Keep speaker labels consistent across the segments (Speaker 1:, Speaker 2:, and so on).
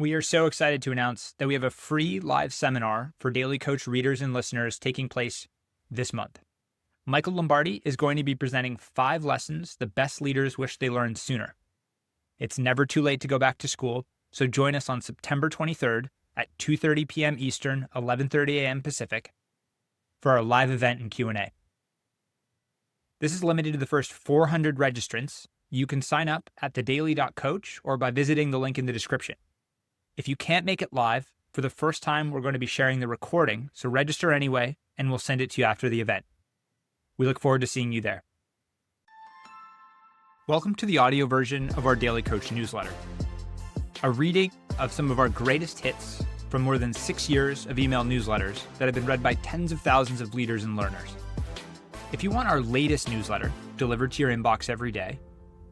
Speaker 1: We are so excited to announce that we have a free live seminar for Daily Coach readers and listeners taking place this month. Michael Lombardi is going to be presenting 5 lessons the best leaders wish they learned sooner. It's never too late to go back to school, so join us on September 23rd at 2:30 p.m. Eastern, 11:30 a.m. Pacific for our live event and Q&A. This is limited to the first 400 registrants. You can sign up at thedaily.coach or by visiting the link in the description. If you can't make it live, for the first time, we're going to be sharing the recording, so register anyway, and we'll send it to you after the event. We look forward to seeing you there. Welcome to the audio version of our Daily Coach newsletter, a reading of some of our greatest hits from more than 6 years of email newsletters that have been read by tens of thousands of leaders and learners. If you want our latest newsletter delivered to your inbox every day,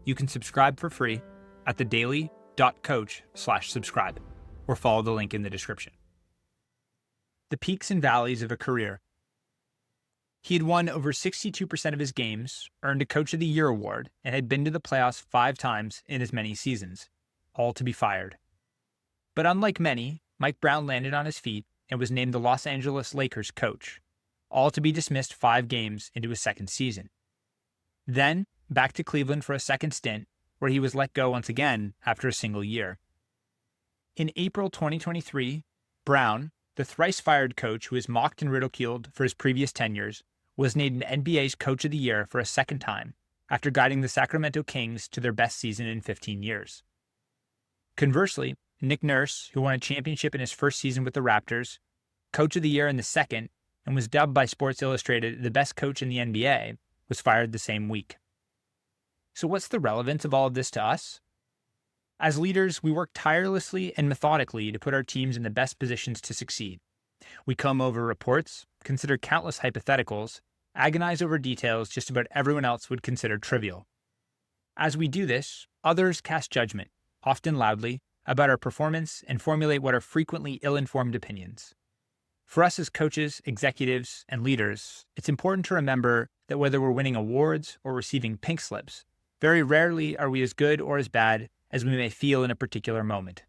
Speaker 1: you can subscribe for free at thedaily.coach/subscribe or follow the link in the description. The peaks and valleys of a career. He had won over 62% of his games, earned a Coach of the Year award, and had been to the playoffs 5 times in as many seasons, all to be fired. But unlike many, Mike Brown landed on his feet and was named the Los Angeles Lakers coach, all to be dismissed 5 games into his second season. Then, back to Cleveland for a second stint, where he was let go once again after a single year. In April 2023, Brown, the thrice-fired coach who was mocked and ridiculed for his previous tenures, was named NBA's Coach of the Year for a second time after guiding the Sacramento Kings to their best season in 15 years. Conversely, Nick Nurse, who won a championship in his first season with the Raptors, Coach of the Year in the second, and was dubbed by Sports Illustrated the best coach in the NBA, was fired the same week. So what's the relevance of all of this to us? As leaders, we work tirelessly and methodically to put our teams in the best positions to succeed. We comb over reports, consider countless hypotheticals, agonize over details just about everyone else would consider trivial. As we do this, others cast judgment, often loudly, about our performance and formulate what are frequently ill-informed opinions. For us as coaches, executives, and leaders, it's important to remember that whether we're winning awards or receiving pink slips, very rarely are we as good or as bad as we may feel in a particular moment.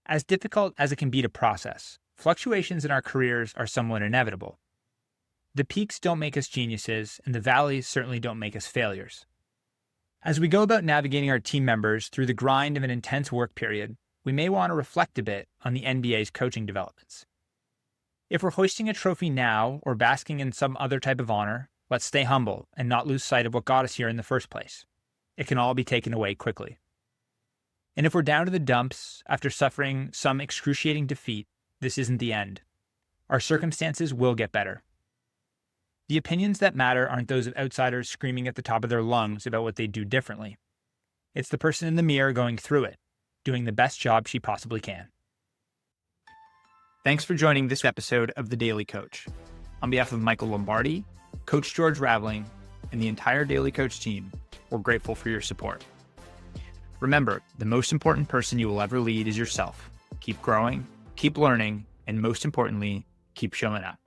Speaker 1: As difficult as it can be to process, fluctuations in our careers are somewhat inevitable. The peaks don't make us geniuses, and the valleys certainly don't make us failures. As we go about navigating our team members through the grind of an intense work period, we may want to reflect a bit on the NBA's coaching developments. If we're hoisting a trophy now or basking in some other type of honor, let's stay humble and not lose sight of what got us here in the first place. It can all be taken away quickly. And if we're down to the dumps after suffering some excruciating defeat, this isn't the end. Our circumstances will get better. The opinions that matter aren't those of outsiders screaming at the top of their lungs about what they'd do differently. It's the person in the mirror going through it, doing the best job she possibly can. Thanks for joining this episode of The Daily Coach. On behalf of Michael Lombardi, Coach George Raveling, and the entire Daily Coach team, we're grateful for your support. Remember, the most important person you will ever lead is yourself. Keep growing, keep learning, and most importantly, keep showing up.